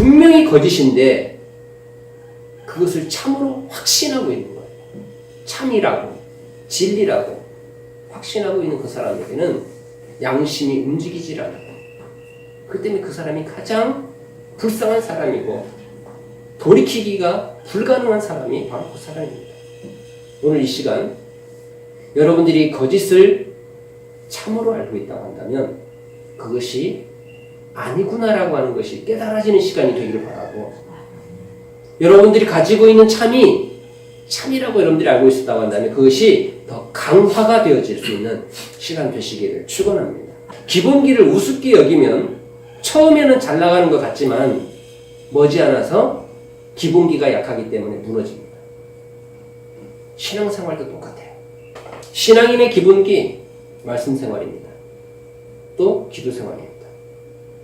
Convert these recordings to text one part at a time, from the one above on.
분명히 거짓인데 그것을 참으로 확신하고 있는 거예요. 참이라고, 진리라고 확신하고 있는 그 사람에게는 양심이 움직이질 않아요. 그 때문에 그 사람이 가장 불쌍한 사람이고 돌이키기가 불가능한 사람이 바로 그 사람입니다. 오늘 이 시간 여러분들이 거짓을 참으로 알고 있다고 한다면 그것이 아니구나라고 하는 것이 깨달아지는 시간이 되기를 바라고, 여러분들이 가지고 있는 참이 참이라고 여러분들이 알고 있었다고 한다면 그것이 더 강화가 되어질 수 있는 시간 되시기를 축원합니다. 기본기를 우습게 여기면 처음에는 잘 나가는 것 같지만 머지않아서 기본기가 약하기 때문에 무너집니다. 신앙생활도 똑같아요. 신앙인의 기본기 말씀 생활입니다. 또 기도 생활입니다.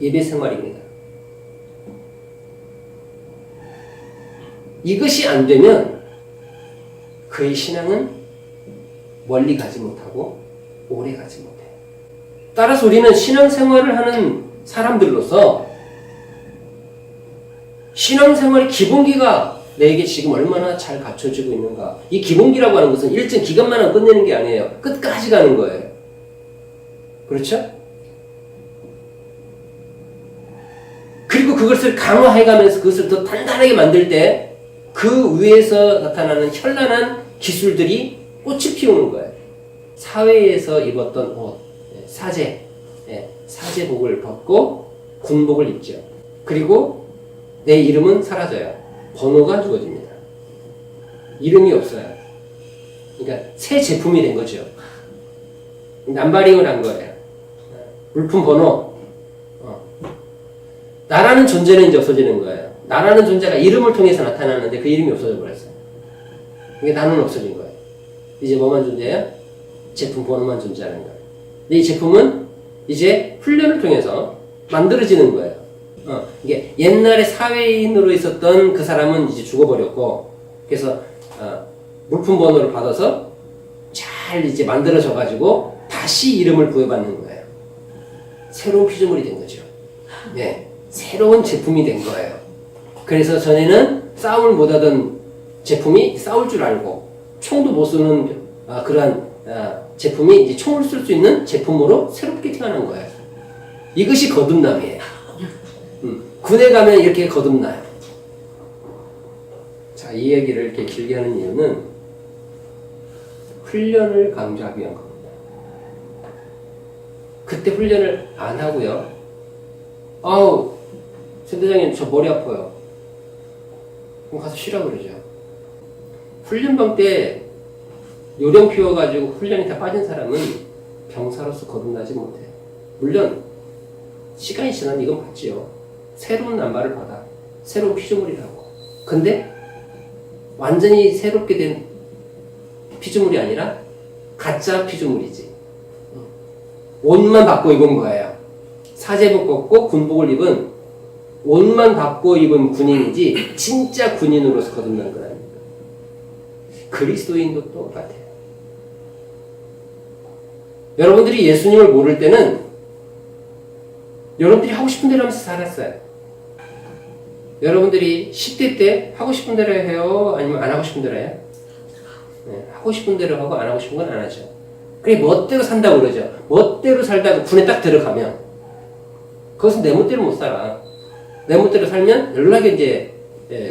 예배 생활입니다. 이것이 안 되면 그의 신앙은 멀리 가지 못하고 오래 가지 못해요. 따라서 우리는 신앙생활을 하는 사람들로서 신앙생활의 기본기가 내게 지금 얼마나 잘 갖춰지고 있는가. 이 기본기라고 하는 것은 일정 기간만 끝내는 게 아니에요. 끝까지 가는 거예요. 그렇죠? 그리고 그것을 강화해가면서 그것을 더 단단하게 만들 때 그 위에서 나타나는 현란한 기술들이 꽃이 피우는 거예요. 사회에서 입었던 옷, 사제복을 벗고 군복을 입죠. 그리고 내 이름은 사라져요. 번호가 주어집니다. 이름이 없어요. 그러니까 새 제품이 된 거죠. 남바링을 한 거예요. 물품 번호. 나라는 존재는 이제 없어지는 거예요. 나라는 존재가 이름을 통해서 나타나는데 그 이름이 없어져 버렸어요. 그게 나는 없어진 거예요. 이제 뭐만 존재해요? 제품 번호만 존재하는 거예요. 근데 이 제품은 이제 훈련을 통해서 만들어지는 거예요. 이게 옛날에 사회인으로 있었던 그 사람은 이제 죽어버렸고, 그래서 물품 번호를 받아서 잘 이제 만들어져가지고 다시 이름을 부여받는 거예요. 새로운 피조물이 된 거죠. 네, 새로운 제품이 된 거예요. 그래서 전에는 싸움을 못하던 제품이 싸울 줄 알고 총도 못 쏘는 그러한 제품이 이제 총을 쏠 수 있는 제품으로 새롭게 태어난 거예요. 이것이 거듭남이에요. 군에 가면 이렇게 거듭나요. 자, 이 얘기를 이렇게 길게 하는 이유는 훈련을 강조하기 위한 겁니다. 그때 훈련을 안 하고요. 아우, 센터장님 저 머리 아파요. 그럼 가서 쉬라고 그러죠. 훈련병 때 요령 피워가지고 훈련이 다 빠진 사람은 병사로서 거듭나지 못해요. 물론 시간이 지나면 이건 맞지요. 새로운 남발을 받아. 새로운 피조물이라고. 근데 완전히 새롭게 된 피조물이 아니라 가짜 피조물이지. 옷만 바꿔 입은 거예요. 사제복 벗고 군복을 입은, 옷만 바꿔 입은 군인이지 진짜 군인으로서 거듭난 건 아닙니다. 그리스도인도 똑같아요. 여러분들이 예수님을 모를 때는 여러분들이 하고 싶은 대로 하면서 살았어요. 여러분들이 10대 때 하고 싶은 대로 해요? 아니면 안 하고 싶은 대로 해요? 네, 하고 싶은 대로 하고 안 하고 싶은 건 안 하죠. 그게 멋대로 산다고 그러죠. 멋대로 살다가 군에 딱 들어가면 그것은 내 멋대로 못 살아. 내 멋대로 살면 연락에 이제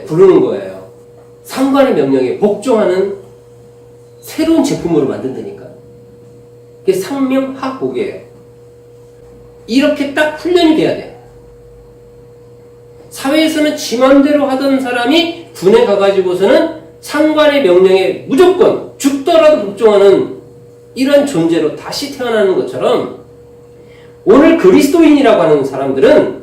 부르는 거예요. 상관의 명령에 복종하는 새로운 제품으로 만든다니까. 그게 상명하복이에요. 이렇게 딱 훈련이 돼야 돼요. 사회에서는 지 맘대로 하던 사람이 군에 가가지고서는 상관의 명령에 무조건 죽더라도 복종하는 이런 존재로 다시 태어나는 것처럼, 오늘 그리스도인이라고 하는 사람들은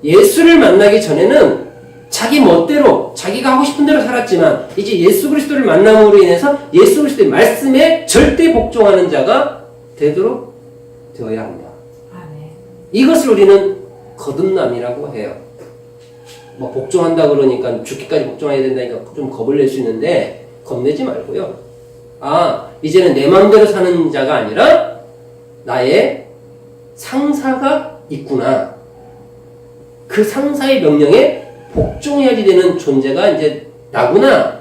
예수를 만나기 전에는 자기 멋대로 자기가 하고 싶은 대로 살았지만 이제 예수 그리스도를 만남으로 인해서 예수 그리스도의 말씀에 절대 복종하는 자가 되도록 되어야 한다. 이것을 우리는 거듭남이라고 해요. 뭐 복종한다 그러니까 죽기까지 복종해야 된다니까 좀 겁을 낼 수 있는데 겁내지 말고요. 이제는 내 마음대로 사는 자가 아니라 나의 상사가 있구나. 그 상사의 명령에 복종해야지 되는 존재가 이제 나구나.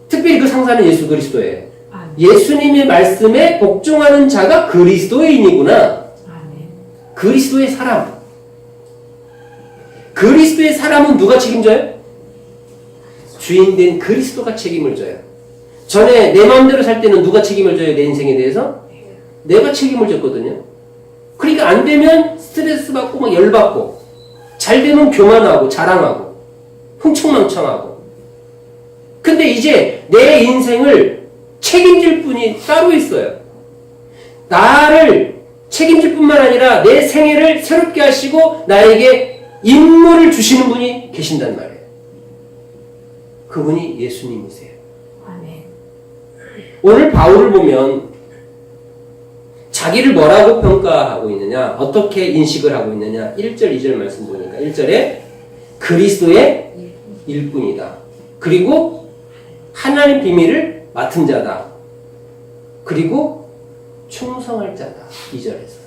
특별히 그 상사는 예수 그리스도예요. 예수님의 말씀에 복종하는 자가 그리스도인이구나. 그리스도의 사람. 그리스도의 사람은 누가 책임져요? 주인된 그리스도가 책임을 져요. 전에 내 마음대로 살 때는 누가 책임을 져요? 내 인생에 대해서? 내가 책임을 졌거든요. 그러니까 안 되면 스트레스 받고 막 열받고, 잘 되면 교만하고 자랑하고 흥청망청하고. 근데 이제 내 인생을 책임질 분이 따로 있어요. 나를 책임질 뿐만 아니라 내 생애를 새롭게 하시고 나에게 임무를 주시는 분이 계신단 말이에요. 그분이 예수님이세요. 아멘. 오늘 바울을 보면 자기를 뭐라고 평가하고 있느냐, 어떻게 인식을 하고 있느냐, 1절, 2절 말씀 보니까 1절에 그리스도의 일꾼이다. 그리고 하나님 비밀을 맡은 자다. 그리고 충성할 자다. 2절에서.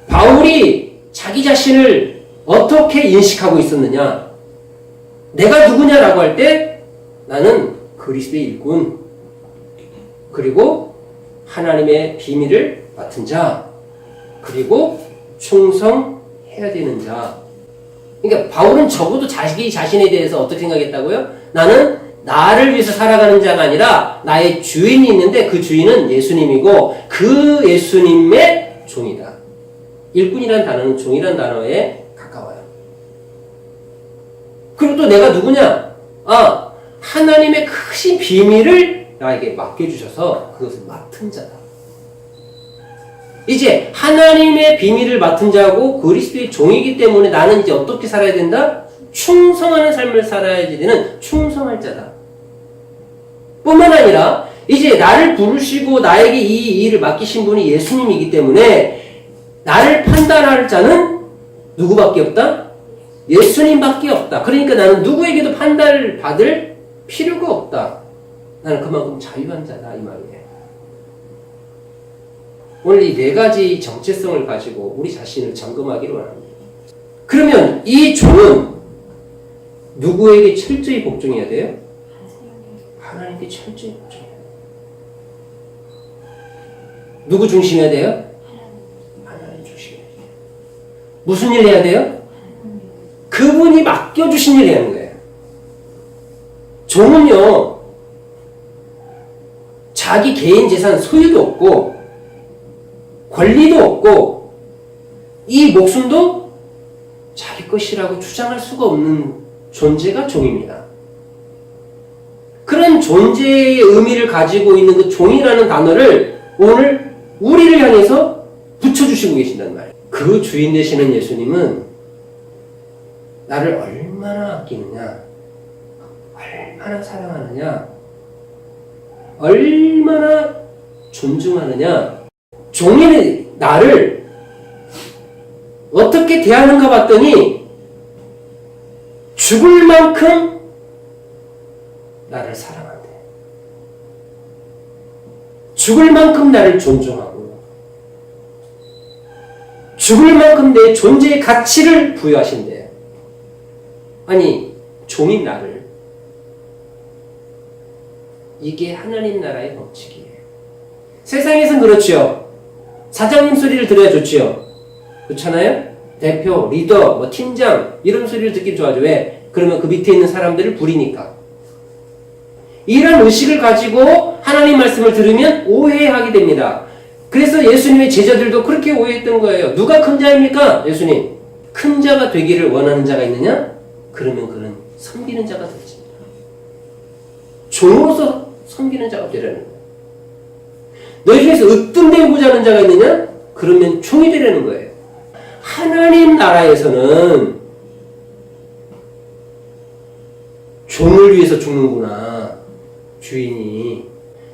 바울이 자기 자신을 어떻게 인식하고 있었느냐? 내가 누구냐라고 할 때 나는 그리스도의 일꾼, 그리고 하나님의 비밀을 맡은 자, 그리고 충성해야 되는 자. 그러니까 바울은 적어도 자기 자신에 대해서 어떻게 생각했다고요? 나는 나를 위해서 살아가는 자가 아니라 나의 주인이 있는데 그 주인은 예수님이고 그 예수님의 종이다. 일꾼이라는 단어는 종이라는 단어에 가까워요. 그리고 또 내가 누구냐? 하나님의 크신 비밀을 나에게 맡겨주셔서 그것을 맡은 자다. 이제 하나님의 비밀을 맡은 자고 그리스도의 종이기 때문에 나는 이제 어떻게 살아야 된다? 충성하는 삶을 살아야지 되는 충성할 자다. 뿐만 아니라 이제 나를 부르시고 나에게 이 일을 맡기신 분이 예수님이기 때문에 나를 판단할 자는 누구밖에 없다? 예수님밖에 없다. 그러니까 나는 누구에게도 판단을 받을 필요가 없다. 나는 그만큼 자유한 자다 이 말이에요. 오늘 이 네 가지 정체성을 가지고 우리 자신을 점검하기를 원합니다. 그러면 이 종은 누구에게 철저히 복종해야 돼요? 하나님께 철저히 복종해야 돼요. 누구 중심해야 돼요? 하나님 중심해야 돼요. 무슨 일 해야 돼요? 그분이 맡겨주신 일 해야 하는 거예요. 종은요, 자기 개인 재산 소유도 없고 권리도 없고 이 목숨도 자기 것이라고 주장할 수가 없는 존재가 종입니다. 그런 존재의 의미를 가지고 있는 그 종이라는 단어를 오늘 우리를 향해서 붙여주시고 계신단 말이에요. 그 주인 되시는 예수님은 나를 얼마나 아끼느냐, 얼마나 사랑하느냐, 얼마나 존중하느냐, 종이 나를 어떻게 대하는가 봤더니 죽을 만큼 나를 사랑한대. 죽을 만큼 나를 존중하고 죽을 만큼 내 존재의 가치를 부여하신대. 아니, 종인 나를. 이게 하나님 나라의 법칙이에요. 세상에선 그렇지요. 사장님 소리를 들어야 좋지요. 그렇잖아요? 대표, 리더, 팀장 이런 소리를 듣기 좋아하죠. 왜? 그러면 그 밑에 있는 사람들을 부리니까. 이런 의식을 가지고 하나님 말씀을 들으면 오해하게 됩니다. 그래서 예수님의 제자들도 그렇게 오해했던 거예요. 누가 큰 자입니까? 예수님. 큰 자가 되기를 원하는 자가 있느냐? 그러면 그는 섬기는 자가 되지. 종으로서 섬기는 자가 되라는 거예요. 너희 중에서 으뜸되고자 하는 자가 있느냐? 그러면 종이 되라는 거예요. 하나님 나라에서는 종을 위해서 죽는구나. 주인이.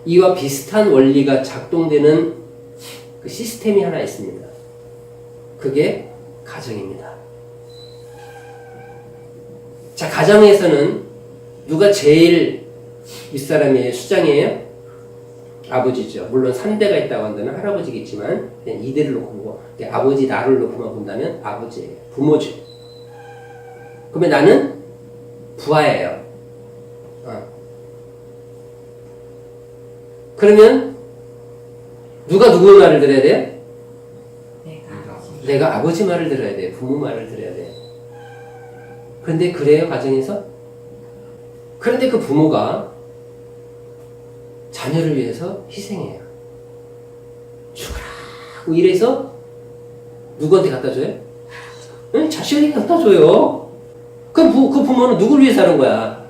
이와 비슷한 원리가 작동되는 그 시스템이 하나 있습니다. 그게 가정입니다. 자, 가정에서는 누가 제일 윗사람이에요? 수장이에요? 아버지죠. 물론 3대가 있다고 한다면 할아버지겠지만 그냥 2대를 놓고 보고 아버지 나를 놓고만 본다면 아버지예요. 부모죠. 그러면 나는 부하예요. 그러면 누가 누구 말을 들어야 돼요? 내가 아버지 말을 들어야 돼요. 부모 말을 들어야 돼요. 그런데 그래요, 가정에서? 그런데 그 부모가 자녀를 위해서 희생해요. 죽으라고 이래서 누구한테 갖다 줘요? 응? 자식에게 갖다 줘요. 그 부모는 누굴 위해 사는 거야?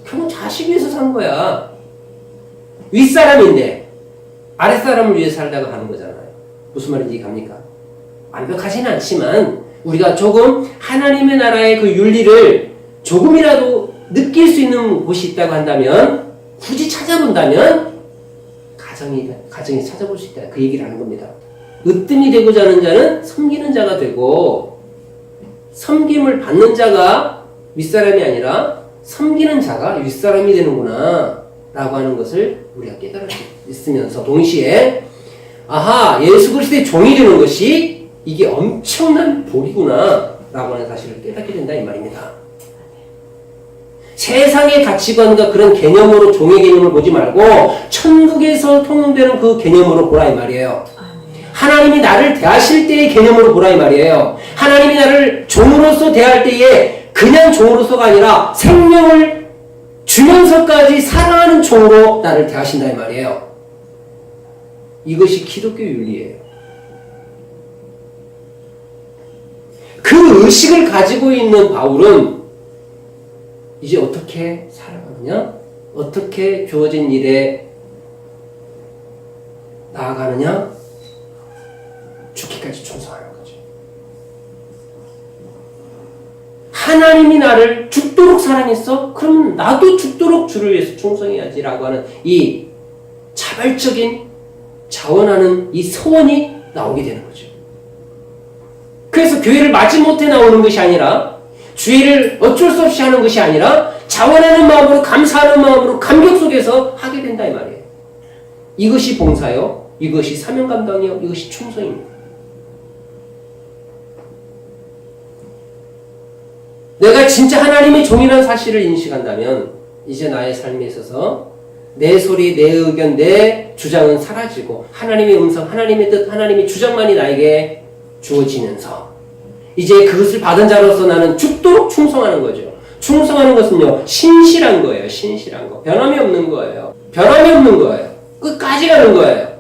결국 자식 위해서 사는 거야. 윗사람인데 아랫사람을 위해 살다가 가는 거잖아요. 무슨 말인지 이해갑니까? 완벽하지는 않지만 우리가 조금 하나님의 나라의 그 윤리를 조금이라도 느낄 수 있는 곳이 있다고 한다면, 굳이 찾아본다면 가정에 찾아볼 수 있다. 그 얘기를 하는 겁니다. 으뜸이 되고자 하는 자는 섬기는 자가 되고, 섬김을 받는 자가 윗사람이 아니라 섬기는 자가 윗사람이 되는구나 라고 하는 것을 우리가 깨달을 수 있으면서 동시에 아하, 예수 그리스도의 종이 되는 것이 이게 엄청난 복이구나 라고 하는 사실을 깨닫게 된다 이 말입니다. 세상의 가치관과 그런 개념으로 종의 개념을 보지 말고 천국에서 통용되는 그 개념으로 보라 이 말이에요. 하나님이 나를 대하실 때의 개념으로 보라 이 말이에요. 하나님이 나를 종으로서 대할 때에 그냥 종으로서가 아니라 생명을 주면서까지 사랑하는 종으로 나를 대하신다 이 말이에요. 이것이 기독교 윤리예요. 그 의식을 가지고 있는 바울은 이제 어떻게 살아가느냐? 어떻게 주어진 일에 나아가느냐? 죽기까지 충성하는 거죠. 하나님이 나를 죽도록 사랑했어? 그럼 나도 죽도록 주를 위해서 충성해야지 라고 하는 이 자발적인 자원하는 이 소원이 나오게 되는 거죠. 그래서 교회를 마지못해 나오는 것이 아니라 주의를 어쩔 수 없이 하는 것이 아니라 자원하는 마음으로 감사하는 마음으로 감격 속에서 하게 된다 이 말이에요. 이것이 봉사요. 이것이 사명 감당이요. 이것이 충성입니다. 내가 진짜 하나님의 종이라는 사실을 인식한다면 이제 나의 삶에 있어서 내 소리, 내 의견, 내 주장은 사라지고 하나님의 음성, 하나님의 뜻, 하나님의 주장만이 나에게 주어지면서 이제 그것을 받은 자로서 나는 죽도록 충성하는 거죠. 충성하는 것은요, 신실한 거예요. 신실한 거. 변함이 없는 거예요. 변함이 없는 거예요. 끝까지 가는 거예요.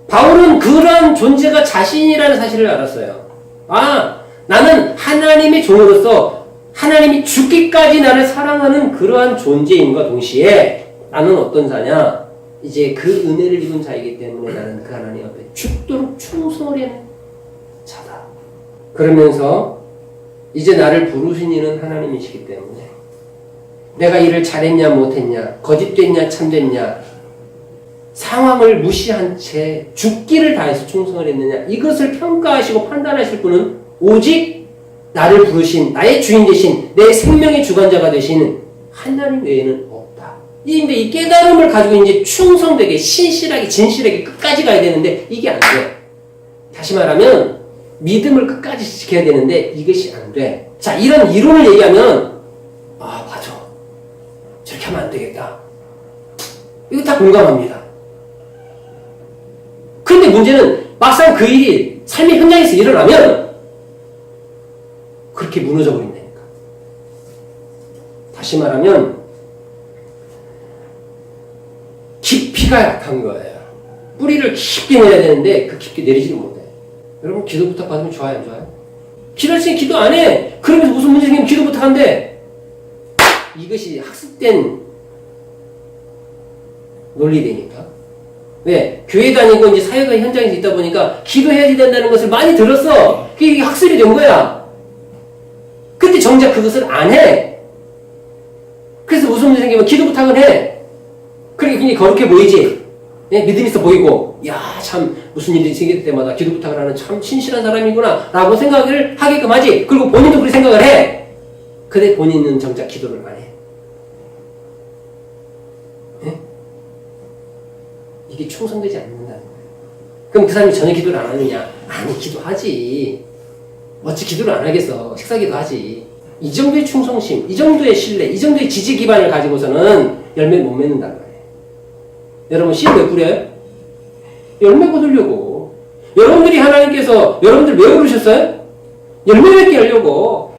바울은 그러한 존재가 자신이라는 사실을 알았어요. 아, 나는 하나님의 종으로서 하나님이 죽기까지 나를 사랑하는 그러한 존재인과 동시에 나는 어떤 자냐? 이제 그 은혜를 입은 자이기 때문에 나는 그 하나님 앞에 죽도록 충성을 하는 자다. 그러면서 이제 나를 부르신 이는 하나님이시기 때문에 내가 일을 잘했냐 못했냐, 거짓됐냐 참됐냐, 상황을 무시한 채 죽기를 다해서 충성을 했느냐, 이것을 평가하시고 판단하실 분은 오직 나를 부르신 나의 주인 되신 내 생명의 주관자가 되신 하나님 외에는 없다. 근데 이 깨달음을 가지고 이제 충성되게 신실하게 진실하게 끝까지 가야 되는데 이게 안 돼. 다시 말하면 믿음을 끝까지 지켜야 되는데 이것이 안 돼. 자, 이런 이론을 얘기하면 아 맞아, 저렇게 하면 안 되겠다. 이거 다 공감합니다. 그런데 문제는 막상 그 일이 삶의 현장에서 일어나면 그렇게 무너져 버린다니까. 다시 말하면 깊이가 약한 거예요. 뿌리를 깊게 내야 되는데 그 깊게 내리지를 못해. 여러분 기도 부탁 받으면 좋아요 안 좋아요? 기도할 때 기도 안 해. 그러면서 무슨 문제 생기면 기도 부탁한대. 이것이 학습된 논리되니까. 왜? 교회 다니고 이제 사회가 현장에서 있다 보니까 기도해야 된다는 것을 많이 들었어. 그게 학습이 된 거야. 근데 정작 그것을 안 해. 그래서 무슨 문제 생기면 기도 부탁을 해. 그러니까 굉장히 거룩해 보이지? 네? 믿음 있어 보이고, 야, 참, 무슨 일이 생길 때마다 기도 부탁을 하는 참 신실한 사람이구나, 라고 생각을 하게끔 하지. 그리고 본인도 그렇게 생각을 해. 근데 본인은 정작 기도를 안 해. 이게 충성되지 않는다는 거예요. 그럼 그 사람이 전혀 기도를 안 하느냐? 아니, 기도하지. 어찌 기도를 안 하겠어. 식사기도 하지. 이 정도의 충성심, 이 정도의 신뢰, 이 정도의 지지 기반을 가지고서는 열매 못 맺는다는 거예요. 여러분, 씨 왜 뿌려요? 열매 거두려고. 여러분들이 하나님께서 여러분들 왜 부르셨어요? 열매 맺게 하려고.